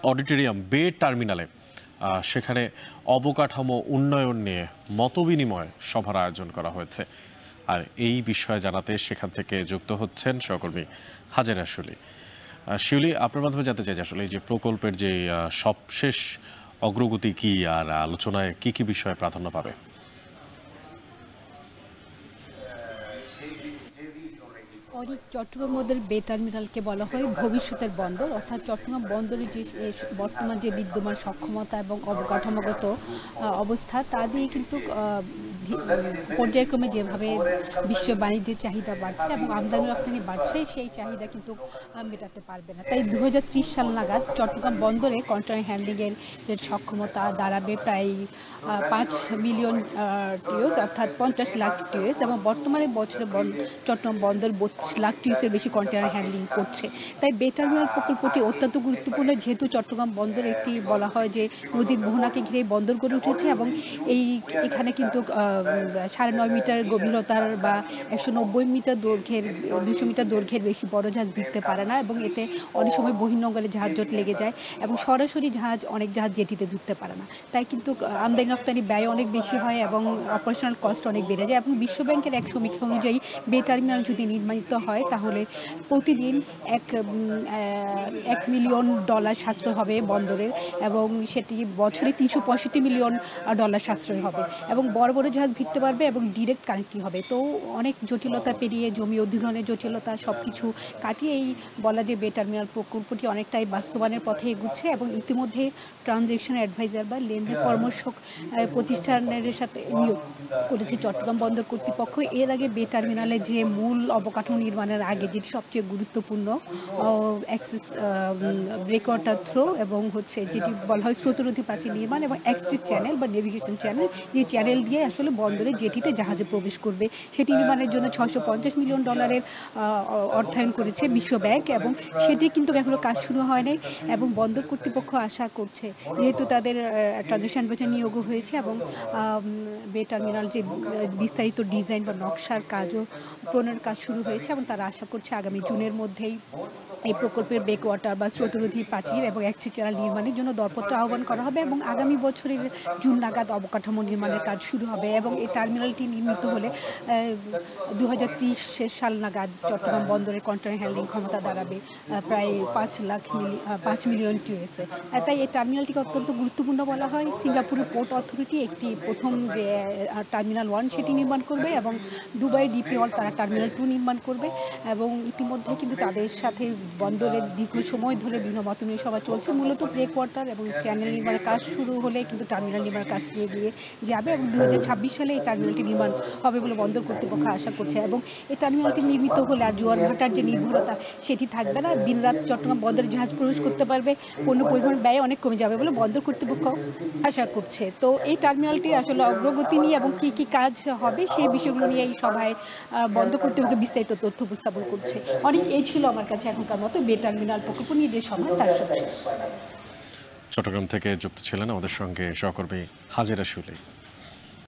Auditorium বে টার্মিনালে সেখানে অবকাঠামো উন্নয়ন নিয়ে মতবিনিময় সভার আয়োজন করা হয়েছে। আর এই বিষয়ে জানাতে সেখান থেকে যুক্ত হচ্ছেন সহকর্মী হাজেরা শিউলি। শিউলি, আপনার মাধ্যমে জানতে চাই আসলে এই যে প্রকল্পের যে সবশেষ অগ্রগতি কি আর আলোচনায় কি কি বিষয়ে প্রাধান্য পাবে? চট্টগ্রাম বন্দরের বে টার্মিনালকে বলা হয় ভবিষ্যতের বন্দর, অর্থাৎ চট্টগ্রাম বন্দরের যে বর্তমান যে বিদ্যমান সক্ষমতা এবং অবকাঠামোগত অবস্থা তা দিয়ে কিন্তু পর্যায়ক্রমে যেভাবে বিশ্ব বাণিজ্যের চাহিদা বাড়ছে এবং আমদানি রপ্তানি বাড়ছে, সেই চাহিদা কিন্তু মেটাতে পারবে না। তাই 2030 সাল নাগাদ চট্টগ্রাম বন্দরে কন্টেইনার হ্যান্ডলিংয়ের যে সক্ষমতা দাঁড়াবে প্রায় 5 মিলিয়ন টিউস, অর্থাৎ 50 লাখ টিউস, এবং বর্তমানে বছরে চট্টগ্রাম বন্দর 32 লাখ টিউসের বেশি কন্টেইনার হ্যান্ডলিং করছে। তাই বে টার্মিনাল প্রকল্পটি অত্যন্ত গুরুত্বপূর্ণ, যেহেতু চট্টগ্রাম বন্দর একটি বলা হয় যে নদীর মোহনাকে ঘিরে বন্দর গড়ে উঠেছে এবং এখানে কিন্তু 9.5 মিটার গভীরতার বা 190 মিটার দৈর্ঘ্যের 200 মিটার দৈর্ঘ্যের বেশি বড় জাহাজ ভিড়তে পারে না, এবং এতে অনেক সময় বহির্নোঙরে জাহাজ জট লেগে যায় এবং সরাসরি অনেক জাহাজ জেটিতে ঢুকতে পারে না। তাই কিন্তু আমদানি রপ্তানি ব্যয় অনেক বেশি হয় এবং অপারেশনাল কস্ট অনেক বেড়ে যায়। এবং বিশ্বব্যাংকের এক সমীক্ষা অনুযায়ী বে টার্মিনাল যদি নির্মিত হয় তাহলে প্রতিদিন $1 মিলিয়ন সাশ্রয় হবে বন্দরের, এবং সেটি বছরে $365 মিলিয়ন সাশ্রয় হবে, এবং বড় বড় জাহাজ ভিড়তে পারবে এবং ডিরেক্ট কানেক্টিং হবে। তো অনেক জটিলতা পেরিয়ে জমি অধিগ্রহণের জটিলতা সবকিছু কাটিয়ে এই বলা যে বে টার্মিনাল প্রকল্পটি অনেকটাই বাস্তবায়নের পথে এগুচ্ছে, এবং ইতিমধ্যে ট্রানজ্যাকশন অ্যাডভাইজার বা লেনদেন পরামর্শক প্রতিষ্ঠানের সাথে নিয়োগ করেছে চট্টগ্রাম বন্দর কর্তৃপক্ষ। এর আগে বে টার্মিনালে যে মূল অবকাঠামো নির্মাণের আগে যেটি সবচেয়ে গুরুত্বপূর্ণ অ্যাক্সেস ব্রেকওয়াটার থ্রো এবং যেটি বলা হয় স্রোতরোধী প্রাচীর নির্মাণ এবং এক্সিট চ্যানেল বা নেভিগেশন চ্যানেল, যে চ্যানেল দিয়ে আসলে বন্দরে জেটিতে জাহাজে প্রবেশ করবে, সেটি নির্মাণের জন্য $650 মিলিয়ন অর্থায়ন করেছে বিশ্ব ব্যাংক, এবং সেটি কিন্তু এখনো কাজ শুরু হয়নি। এবং বন্দর কর্তৃপক্ষ আশা করছে, যেহেতু তাদের ট্রানজ্যাকশন অ্যাডভাইজার নিয়োগও হয়েছে এবং বে টার্মিনাল যে বিস্তারিত ডিজাইন বা নকশার কাজও প্রণয়নের কাজ শুরু হয়েছে, এবং তারা আশা করছে আগামী জুনের মধ্যেই এই প্রকল্পের ব্রেকওয়াটার বা স্রোতরোধী প্রাচীর এবং এক্সিট চ্যানেল নির্মাণের জন্য দরপত্র আহ্বান করা হবে, এবং আগামী বছরের জুন নাগাদ অবকাঠামো নির্মাণের কাজ শুরু হবে। এবং এই টার্মিনালটি নির্মিত হলে 2030 সাল নাগাদ চট্টগ্রাম বন্দরের কন্টেইনার হ্যান্ডলিং ক্ষমতা দাঁড়াবে প্রায় 5 মিলিয়ন টিউএসে। তাই এই টার্মিনালটিকে অত্যন্ত গুরুত্বপূর্ণ বলা হয়। সিঙ্গাপুরের পোর্ট অথরিটি একটি প্রথম যে টার্মিনাল 1 সেটি নির্মাণ করবে, এবং দুবাই ডিপি ওয়ার্ল্ড তারা টার্মিনাল 2 নির্মাণ করবে, এবং ইতিমধ্যে কিন্তু তাদের সাথে বন্দরের দীর্ঘ সময় ধরে বিভিন্ন মতবিনিময় সভা চলছে। মূলত ব্রেকওয়াটার এবং চ্যানেল নির্মাণের কাজ শুরু হলে কিন্তু টার্মিনাল নির্মাণের কাজ এগিয়ে যাবে, এবং 2026 সালে এই টার্মিনালটি নির্মাণ হবে বলে বন্দর কর্তৃপক্ষ আশা করছে। এবং এই টার্মিনালটি নির্মিত হলে আর জোয়ার ভাটার যে নির্ভরতা সেটি থাকবে না, দিনরাত চট্টগ্রাম বন্দরে জাহাজ প্রবেশ করতে পারবে, পণ্য পরিবহন ব্যয় অনেক কমে যাবে বলে বন্দর কর্তৃপক্ষ আশা করছে। তো এই টার্মিনালটি আসলে অগ্রগতি নিয়ে এবং কি কি কাজ হবে সেই বিষয়গুলো নিয়ে এই সভায় বন্দর কর্তৃপক্ষ বিস্তারিত তথ্য উপস্থাপন করছে। অনেক এই ছিল আমার কাছে এখনকার মতো বে টার্মিনাল প্রকল্প নিয়ে যে সভা তার সাথে। চট্টগ্রাম থেকে যুক্ত ছিলেন আমাদের সঙ্গে সহকর্মী হাজেরা শিউলি।